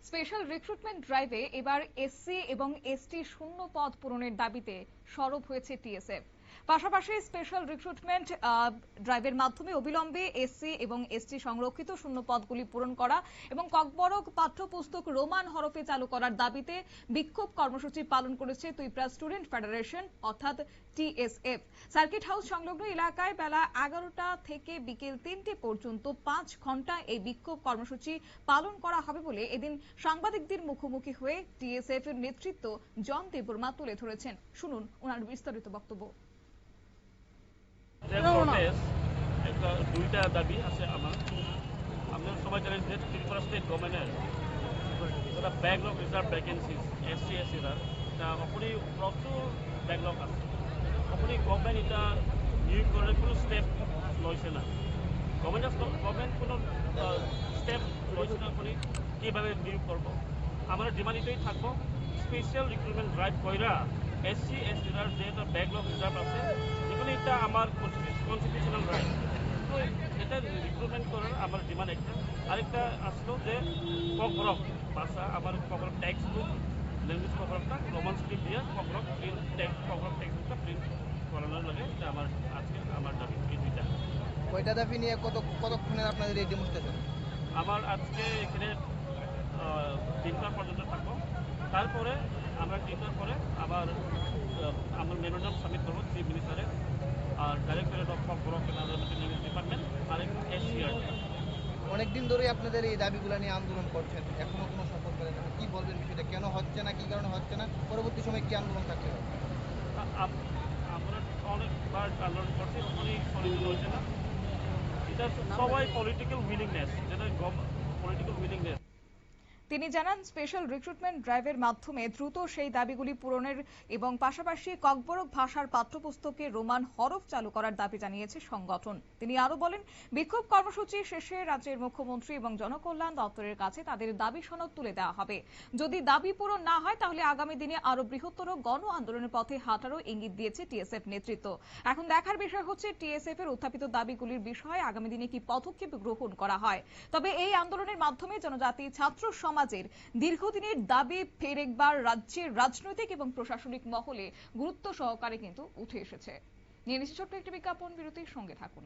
Special recruitment ড্রাইভে এবার SC এবং এসটি শূন্য পদ পূরণের দাবিতে সরব হয়েছে টিএসএফ। পাশাপাশি স্পেশাল রিক্রুটমেন্ট ড্রাইভের মাধ্যমে অবিলম্বে এসসি এবং এসটি সংরক্ষিত শূন্য পদগুলি পূরণ করা এবং ককবরক পাঠ্যপুস্তক রোমান হরফে চালু করার দাবিতে বিক্ষোভ কর্মসূচি পালন করেছে তুইপ্রা স্টুডেন্ট ফেডারেশন অর্থাৎ টিএসএফ। সার্কিট হাউস সংলগ্ন এলাকায় বেলা 11টা থেকে বিকেল 3টে পর্যন্ত 5 ঘন্টা এই বিক্ষোভ কর্মসূচি পালন করা হবে বলে এদিন সাংবাদিকদের মুখোমুখি হয়ে টিএসএফ এর নেতৃত্ব জন দেববর্মা তুলে ধরেছেন। শুনুন ওনার বিস্তারিত বক্তব্য। দুইটা দাবি আছে আমার। আপনারা সবাই জানেন যে ত্রিপুরা স্টেট গভর্নমেন্টের যেটা ব্যাকলগ রিজার্ভ ভ্যাকেন্সিজ এসসি এসসিরা এটা অপরি প্রচুর ব্যাকলগ আছে। অপরি গভর্নমেন্ট এটা নিয়োগ করার কোনো স্টেপ লইছে না। গভর্নমেন্ট কোনো স্টেপ লইছে না করে কীভাবে নিয়োগ করব। আমরা ডিমান্ড এটাই থাকবো, স্পেশাল রিক্রুটমেন্ট ড্রাইভ কইরা এসসি এসসিরা যে ব্যাকলগ রিজার্ভ আছে যেখানে এটা আমার কনস্টিটিউশনাল রাইট, তো এটা রিক্রুটমেন্ট করার আমার ডিমান্ড একটা। আরেকটা আসলো যে ককবরক ভাষা, আমার ককবরক টেক্সট বুক ল্যাঙ্গুয়েজ ককবরকটা রোমান স্ক্রিপ্ট দিয়ে ককবরক টেক্সট বুকটা প্রিন্ট করানোর লাগে, এটা আমার আজকে আমার দাবি। এই দুইটা কয়টা দাবি নিয়ে কতক্ষণের আপনাদের এই ডেমনস্ট্রেশন? আমার আজকে এখানে 3টা পর্যন্ত থাকবো। তারপরে আমরা 3টার পরে আবার আমার মেমোরান্ডাম সাবমিট করবো চিফ মিনিস্টারে আর ডাইরেক্টরেট অফ ককবরক ডিপার্টমেন্ট আর এসসিআর। অনেকদিন ধরে আপনাদের এই দাবিগুলো নিয়ে আন্দোলন করছেন, এখনো কোনো সফল করেন না। কি বলবেন বিষয়টা, কেন হচ্ছে না, কি কারণে হচ্ছে না, পরবর্তী সময় কি আন্দোলন থাকতে হবে? আমরা অনেকবার আন্দোলন করছি, অনেক সলিউশন হয়েছে না। এটা সবাই পলিটিক্যাল উইলিংনেস, যেটা পলিটিক্যাল উইলিংনেস। তিনি জানান স্পেশাল রিক্রুটমেন্ট ড্রাইভের মাধ্যমে দ্রুত সেই দাবিগুলি পূরণের এবং পাশাপাশি ককবরক ভাষার পাঠ্যপুস্তকে রোমান হরফ চালু করার দাবি জানিয়েছে সংগঠন। তিনি আরো বলেন, বিক্ষোভ কর্মসূচি শেষে রাজ্যের মুখ্যমন্ত্রী এবং জনকল্যাণ দপ্তরের কাছে তাদের দাবি সনদ তুলে দেওয়া হবে। যদি দাবি পূরণ না হয় তাহলে আগামী দিনে আরো বৃহত্তর গণ আন্দোলনের পথে হাঁটারও ইঙ্গিত দিয়েছে টিএসএফ নেতৃত্ব। এখন দেখার বিষয় হচ্ছে টিএসএফ এর উত্থাপিত দাবিগুলির বিষয়ে আগামী দিনে কি পদক্ষেপ গ্রহণ করা হয়। তবে এই আন্দোলনের মাধ্যমে জনজাতি ছাত্র সমাজের দীর্ঘদিনের দাবি ফের একবার রাজ্যের রাজনৈতিক এবং প্রশাসনিক মহলে গুরুত্ব সহকারে কিন্তু উঠে এসেছে। নিয়ে নিচ্ছে ছোট্ট একটি বিজ্ঞাপন বিরতির সঙ্গে থাকুন।